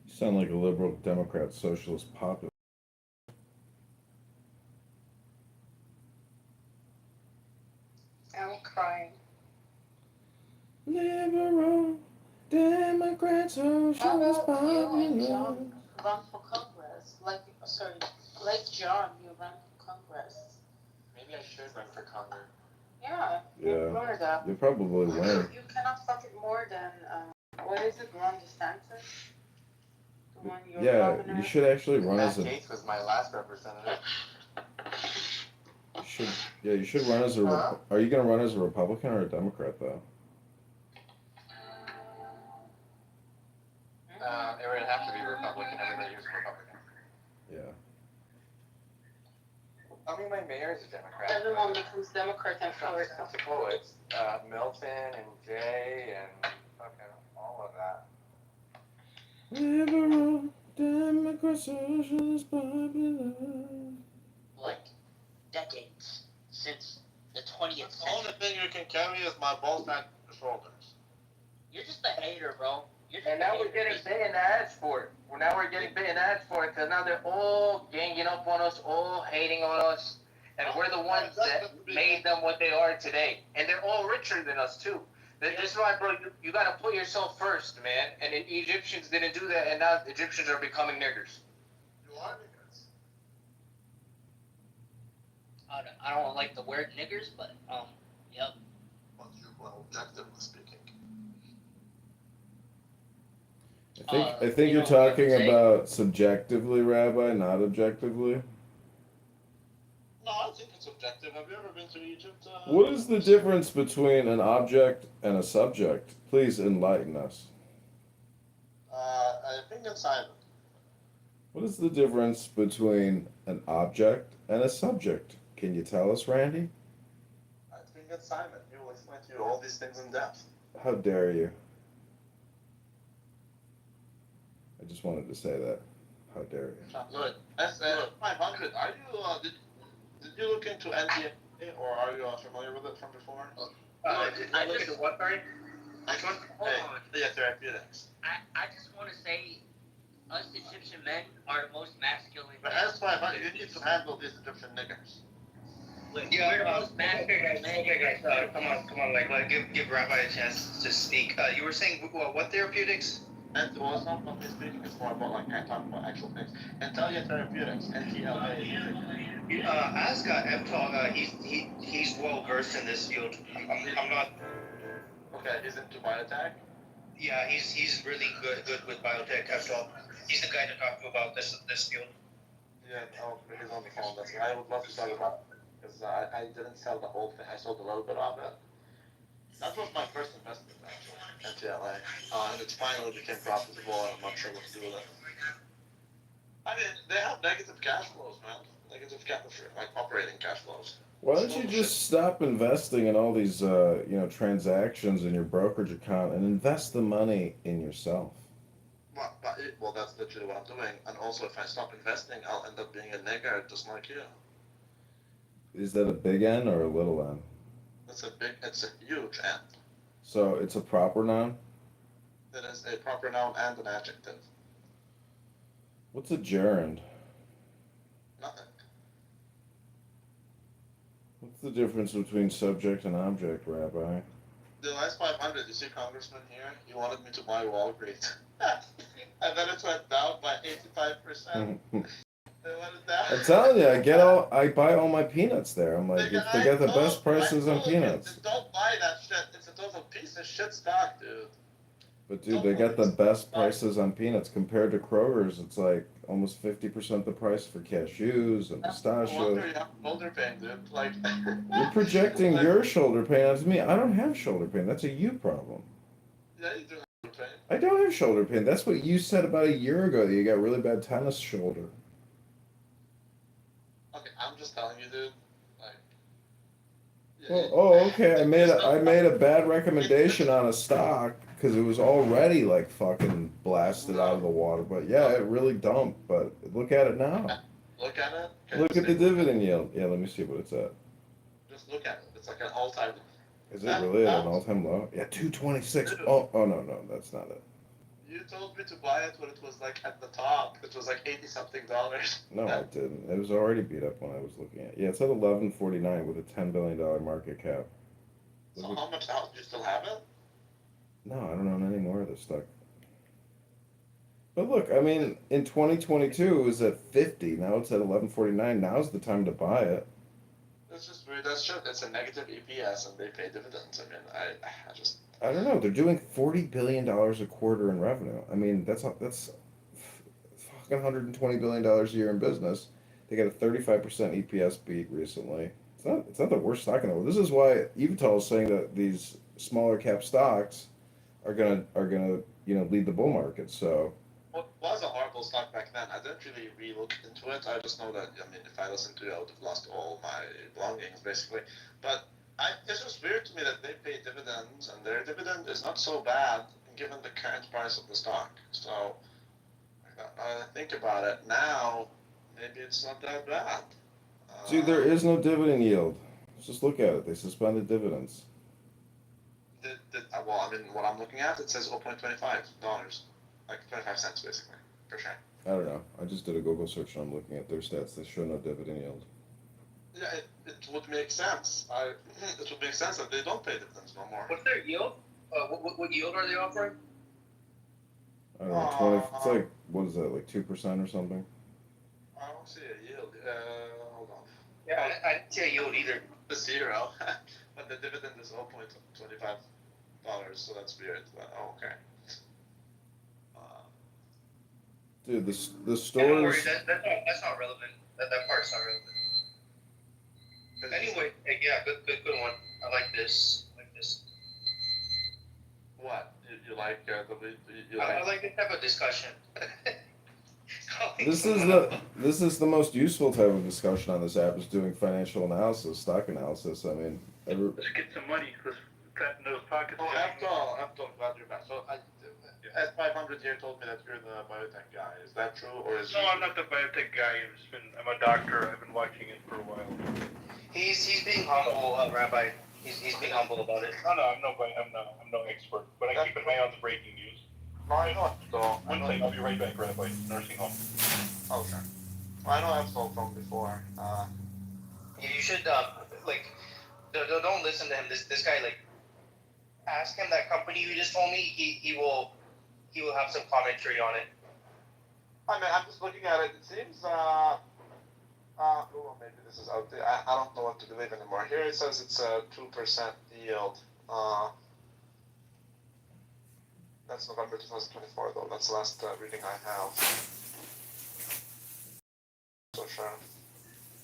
You sound like a Liberal Democrat Socialist Populist. I'm crying. Liberal Democrat Socialist How about you and Populist. John run for Congress? Like John, you run for Congress. Maybe I should run for Congress. Yeah, Yeah, Florida. you'll probably win. You cannot fuck it more than, what is it, Ron DeSantis? the one you're Yeah, talking you about? should actually run Matt as a. Gates was my last representative. You should. Yeah, you should run as a. Huh? Are you gonna run as a Republican or a Democrat though? It would have to be Republican. Everybody is Republican. Yeah. I mean, my mayor is a Democrat. Everyone becomes Democrat and forward. Oh, it's Milton and Jay and fucking all of that. Liberal, Democrat, Socialist, popular. Like decades since the 20th The only century. thing you can carry is my ball sack shoulders. You're just a hater, bro. You're just And now we're getting bit in the ass for it. Now we're getting bit in the ass for it because now they're all ganging up on us, all hating on us. And we're the ones that made them what they are today. And they're all richer than us, too. This is why, bro, you got to put yourself first, man. And the Egyptians didn't do that, and now the Egyptians are becoming niggers. You are niggers. I don't like the word niggers, but yep. But you are objectively speaking. I think you're talking about subjectively, Rabbi, not objectively. No, I think it's objective. Have you ever been to Egypt? What is the difference between an object and a subject? Please enlighten us. I think it's Simon. What is the difference between an object and a subject? Can you tell us, Randy? I think it's Simon. He will explain to you all these things in depth. How dare you? I just wanted to say that. How dare you? Look, S500. Are you? Did you look into NDA or are you familiar with it from before? I look into what, sorry? Which one? Yeah, therapeutics. I just want to say, us Egyptian men are the most masculine. But S500, you need to handle these Egyptian niggers. We're the most masculine men. Okay, guys, come on, like give Rabbi a chance to speak. You were saying what therapeutics? And well, it's not about me speaking. It's more about like I talk about actual things. Intelligent therapeutics, NTLA. Ask Evtal. He's well versed in this field. I'm not. Okay, he's into biotech. Yeah, he's really good with biotech. Evtal. He's the guy to talk to about this field. Yeah, he's on the phone. That's I would love to talk about because I didn't sell the whole thing. I sold a little bit of it. That was my first investment actually, NTLA, and it finally became profitable. And I'm not sure what to do with it. I mean, they have negative cash flows, man. Negative cash, like operating cash flows. Why don't you just stop investing in all these, transactions in your brokerage account and invest the money in yourself? Well, that's literally what I'm doing. And also, if I stop investing, I'll end up being a nigger just like you. Is that a big N or a little N? It's a huge N. So it's a proper noun? It is a proper noun and an adjective. What's a gerund? Nothing. What's the difference between subject and object, Rabbi? The last 500, you see Congressman here? He wanted me to buy Walgreens. And then it went down by 85%. They let it down. I'm telling you, I buy all my peanuts there. I'm like, they got the best prices on peanuts. Don't buy that shit. It's a total piece of shit stock, dude. But dude, they got the best prices on peanuts compared to Kroger's. It's like almost 50% the price for cashews and No wonder pistachios. you have shoulder pain, dude. Like, You're projecting your shoulder pain onto me. I don't have shoulder pain. That's a you problem. yeah, you do have pain. I don't have shoulder pain. That's what you said about a year ago, that you got really bad tennis shoulder. Okay, I'm just telling you, dude. Like, Oh, okay. I made a bad recommendation on a stock because it was already like fucking blasted out of the water. But yeah, it really dumped. But look at it now. look at it. Okay, Look at the dividend yield. Yeah, let me see what it's at. Just look at it. It's like an all-time. Is it really at an all-time low? Yeah, 226. Oh no, that's not it. You told me to buy it when it was like at the top. It was like $80-something. No, I didn't. It was already beat up when I was looking at it. Yeah, it's at 1149 with a $10 billion market cap. So how much now? Do you still have it? No, I don't own any more of this stock. But look, I mean, in 2022 it was at 50. Now it's at 1149. Now's the time to buy it. It's just weird. That's true. It's a negative EPS and they pay dividends. I mean, I just. I don't know. They're doing $40 billion a quarter in revenue. I mean, fucking $120 billion a year in business. They got a 35% EPS beat recently. It's not the worst stock in the world. This is why Evital is saying that these smaller cap stocks are gonna lead the bull market. So Well, it was a horrible stock back then. I didn't really re-look into it. I just know that, I mean, if I listened to it, I would have lost all my belongings, basically. But it's just weird to me that they pay dividends, and their dividend is not so bad given the current price of the stock. So, I think about it now, maybe it's not that bad. dude, there is no dividend yield. Just look at it. They suspended dividends. Well, I mean, what I'm looking at, it says $0.25, like 25 cents, basically, per share. I don't know. I just did a Google search and I'm looking at their stats. They show no dividend yield. Yeah, it would make sense. It would make sense that they don't pay dividends no more. What's their yield? What yield are they offering? I don't know. 20. It's like, what is that? Like 2% or something. I don't see a yield. Hold on. Yeah, I didn't see a yield either. Zero. But the dividend is $0.25, so that's weird. But okay. Dude, the Don't stores. worry, that's not relevant. That part's not relevant. Anyway, yeah, good one. I like this. What? You like I like this type of discussion. This is the most useful type of discussion on this app is doing financial analysis, stock analysis. I mean, Let's get some money because in those pockets. Oh, I'm glad you're back. So S500 here told me that you're the biotech guy. Is that true, or is? No, I'm not the biotech guy. I'm a doctor. I've been watching it for a while. He's being humble, Rabbi. He's being humble about it. No, I'm no expert, but I keep an eye on the breaking news. No, I know. One thing, I'll be right back, Rabbi. Nursing home. Oh, sure. Well, I know Epsol from before. You should don't listen to him. This guy, like, ask him that company you just told me. He will have some commentary on it. I mean, I'm just looking at it. It seems maybe this is out there. I don't know what to believe anymore. Here it says it's a 2% yield. That's November 2024, though. That's the last reading I have. So sure.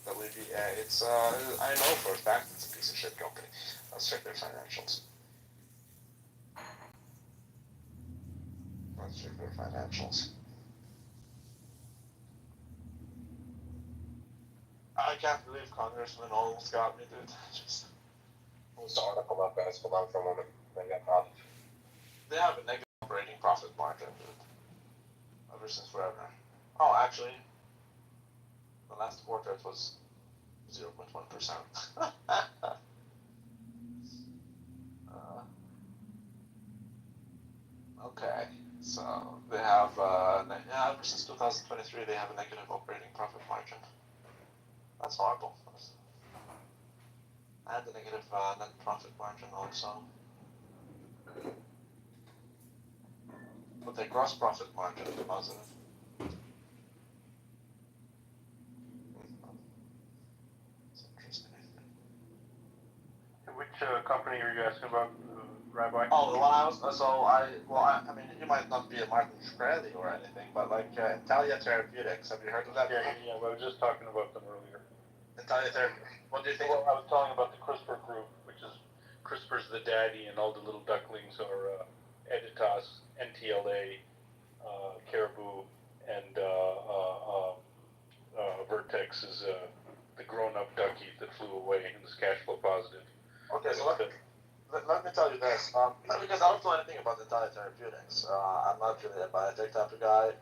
WBA. It's I know for a fact it's a piece of shit company. Let's check their financials. I can't believe Congressman almost got me, dude. Just. What's the article about, guys? Hold on for a moment. I got caught. They have a negative operating profit margin, dude. Ever since forever. Oh, actually, the last quarter it was 0.1%. Okay, so they have, ever since 2023, they have a negative operating profit margin. That's horrible. I had the negative net profit margin also. But their gross profit margin is positive. It's interesting. Which company are you asking about, Rabbi? Oh, the one I was, I mean, you might not be a Martin Shkreli or anything, but like Intalia Therapeutics, have you heard of that? Yeah, we were just talking about them earlier. Intalia Therapeutics, what do you think? Well, I was telling about the CRISPR group, which is CRISPR's the daddy, and all the little ducklings are Editas, NTLA, Caribou, and Vertex is the grown-up ducky that flew away and was cash flow positive. Okay, so let me tell you this, because I don't know anything about Intalia Therapeutics. I'm not really a biotech type of guy.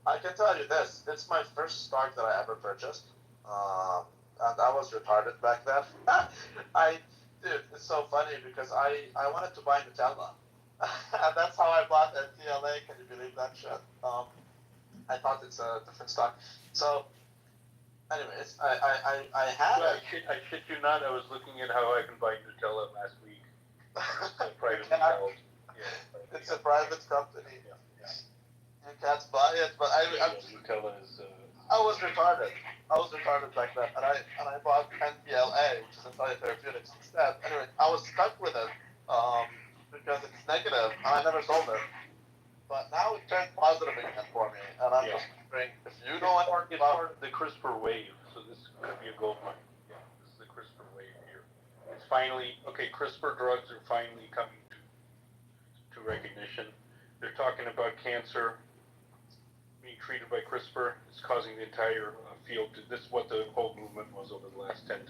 I can tell you this, it's my first stock that I ever purchased. And I was retarded back then. Dude, it's so funny because I wanted to buy Nutella. And that's how I bought NTLA. Can you believe that shit? I thought it's a different stock. So, anyways, I had it. I shit you not, I was looking at how I can buy Nutella last week. Privately held. Yeah, it's a private company. Yeah. You can't buy it, but Nutella is. I was retarded. Back then, and I bought NPLA, which is Intalia Therapeutics, instead. Anyway, I was stuck with it because it's negative, and I never sold it. But now it turned positive again for me. And I'm Yeah. just wondering if you know anything It's about part of the CRISPR wave, so this could be a gold mine. Yeah, this is the CRISPR wave here. It's finally, okay, CRISPR drugs are finally coming to recognition. They're talking about cancer being treated by CRISPR. It's causing the entire field to, this is what the whole movement was over the last 7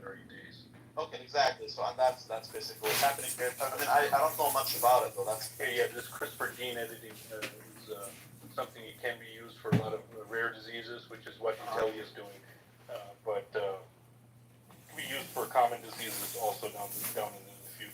or 8 days. Okay, exactly. So, and that's basically what's happening here. I mean, I don't know much about it, though. That's Yeah, this CRISPR gene editing is something that can be used for a lot of rare diseases, which is what Intelli is doing. But we use for common diseases also down in the future.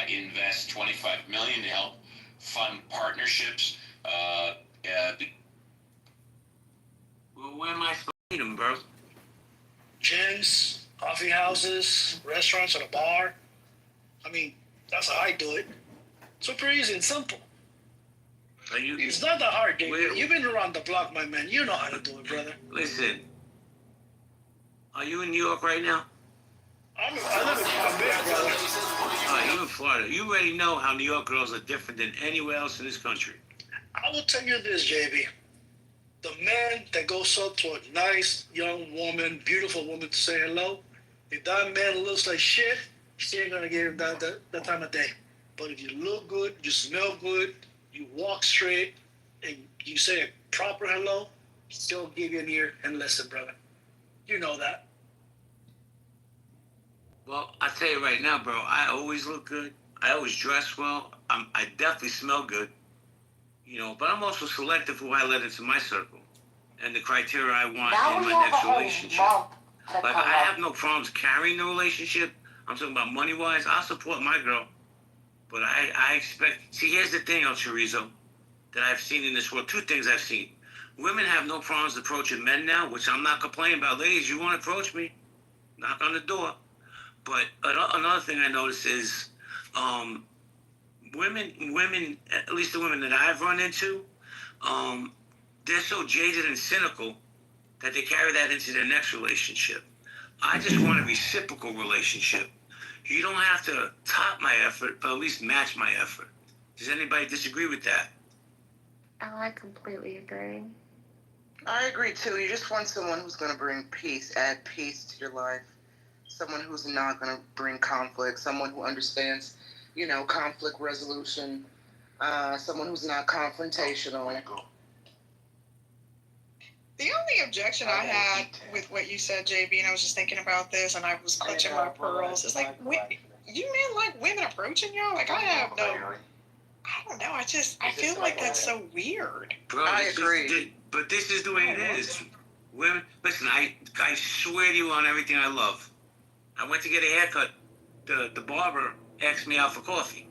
Invest $25 million to help fund partnerships. Well, where am I supposed to meet them, bro? Gyms, coffee houses, restaurants, or a bar. I mean, that's how I do it. Super easy and simple. It's not that hard, David. You've been around the block, my man. You know how to do it, brother. Listen, are you in New York right now? I live in Palm Beach, brother. You in Florida. You already know how New York girls are different than anywhere else in this country. I will tell you this, JB. The man that goes up to a nice young woman, beautiful woman to say hello, if that man looks like shit, she ain't gonna give him that time of day. But if you look good, you smell good, you walk straight, and you say a proper hello, she'll give you an ear and listen, brother. You know that. Well, I tell you right now, bro, I always look good. I always dress well. I definitely smell good. You know, but I'm also selective who I let into my circle and the criteria I want in my next relationship. Like, I have no problems carrying the relationship. I'm talking about money-wise. I'll support my girl. But I expect... See, here's the thing, El Chorizo, that I've seen in this world. Two things I've seen. Women have no problems approaching men now, which I'm not complaining about. Ladies, you want to approach me? Knock on the door. But another thing I noticed is women, at least the women that I've run into, they're so jaded and cynical that they carry that into their next relationship. I just want a reciprocal relationship. You don't have to top my effort, but at least match my effort. Does anybody disagree with that? Oh, I completely agree. I agree too. You just want someone who's going to bring peace, add peace to your life. Someone who's not going to bring conflict. Someone who understands, conflict resolution. Someone who's not confrontational. The only objection I had with what you said, JB, and I was just thinking about this, and I was clutching my pearls. It's like, you men like women approaching y'all? Like, I don't know. I feel like that's so weird. Bro, I agree. But this is the way it is. Women, listen, I swear to you on everything I love. I went to get a haircut. The barber asked me out for coffee.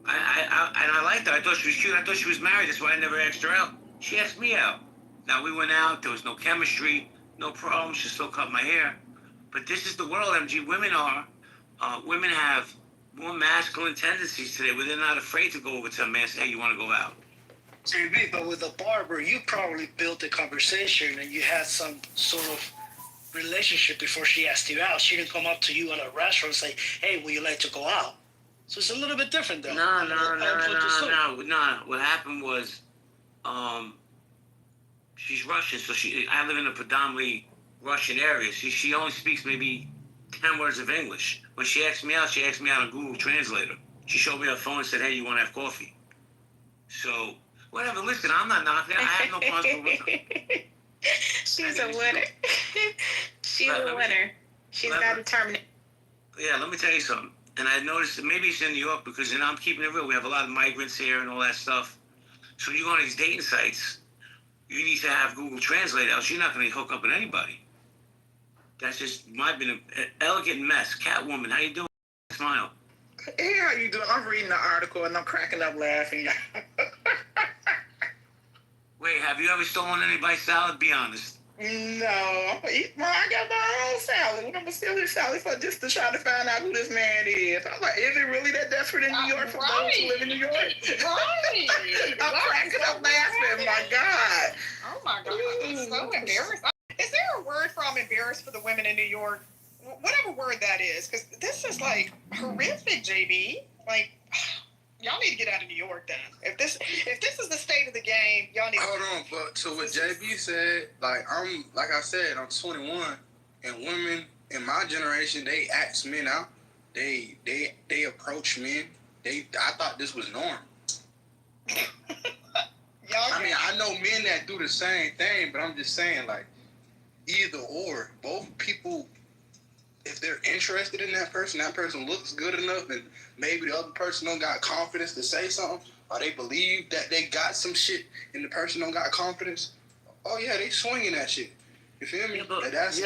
And I liked her. I thought she was cute. I thought she was married. That's why I never asked her out. She asked me out. Now, we went out. There was no chemistry, no problem. She still cut my hair. But this is the world, MG. Women have more masculine tendencies today where they're not afraid to go over to a man and say, hey, you want to go out? JB, but with the barber, you probably built a conversation and you had some sort of relationship before she asked you out. She didn't come up to you at a restaurant and say, hey, would you like to go out? So it's a little bit different, though. No. What happened was, she's Russian, so I live in a predominantly Russian area. She only speaks maybe 10 words of English. When she asked me out on Google Translator. She showed me her phone and said, "Hey, you want to have coffee?" So, whatever. Listen, I'm not knocking. I have no problems with her. She's a winner. She's a winner. She's not determined. Yeah, let me tell you something. And I noticed that maybe it's in New York because, I'm keeping it real. We have a lot of migrants here and all that stuff. So when you go on these dating sites, you need to have Google Translate, else you're not going to hook up with anybody. That's just been an elegant mess. Catwoman, how you doing? Smile. Hey, how you doing? I'm reading the article and I'm cracking up laughing. Wait, have you ever stolen anybody's salad? Be honest. No, I got my own salad. I'm gonna steal his salad for just to try to find out who this man is. I'm like, is it really that desperate in New York for those who live in New York? Right. I'm cracking up laughing. My God. Oh my God, I'm so embarrassed. Is there a word for I'm embarrassed for the women in New York? Whatever word that is, because this is like horrific, JB. Like, y'all need to get out of New York then. If this is the state of the game, y'all need to... Hold on, but so what JB said, like I said, I'm 21, and women in my generation, they ask men out. They approach men. I thought this was norm. I mean, I know men that do the same thing, but I'm just saying, like, either or, both people, if they're interested in that person looks good enough, and maybe the other person don't got confidence to say something, or they believe that they got some shit and the person don't got confidence, oh yeah, they swinging that shit. You feel me? I've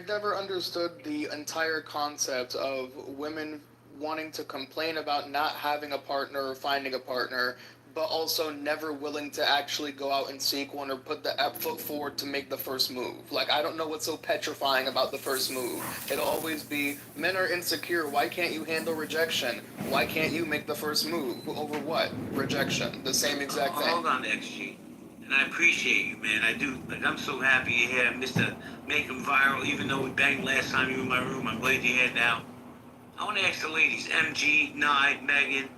never understood the entire concept of women wanting to complain about not having a partner or finding a partner, but also never willing to actually go out and seek one or put the foot forward to make the first move. Like, I don't know what's so petrifying about the first move. It'll always be, men are insecure, why can't you handle rejection? Why can't you make the first move? Over what? Rejection. The same exact thing. Hold on, XG. And I appreciate you, man. I do. Like, I'm so happy you're here, Mr. Make him viral, even though we banged last time you were in my room. I'm glad you're here now. I want to ask the ladies, MG, Nye, Megan,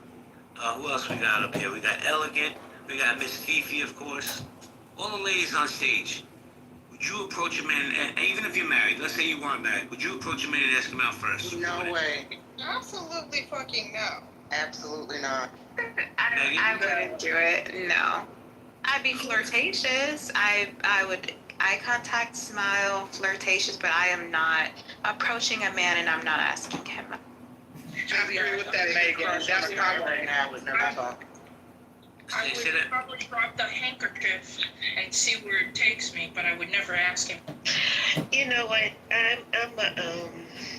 who else we got up here? We got Elegant. We got Miss Fifi, of course. All the ladies on stage. Would you approach a man, and even if you're married, let's say you weren't married, would you approach a man and ask him out first? No way. Absolutely fucking no. Absolutely not. I wouldn't do it. No. I'd be flirtatious. I would eye contact, smile, flirtatious, but I am not approaching a man and I'm not asking him. I agree with that, Megan. That's my right now. Would never talk. I would probably drop the handkerchief and see where it takes me, but I would never ask him. You know what? I'm a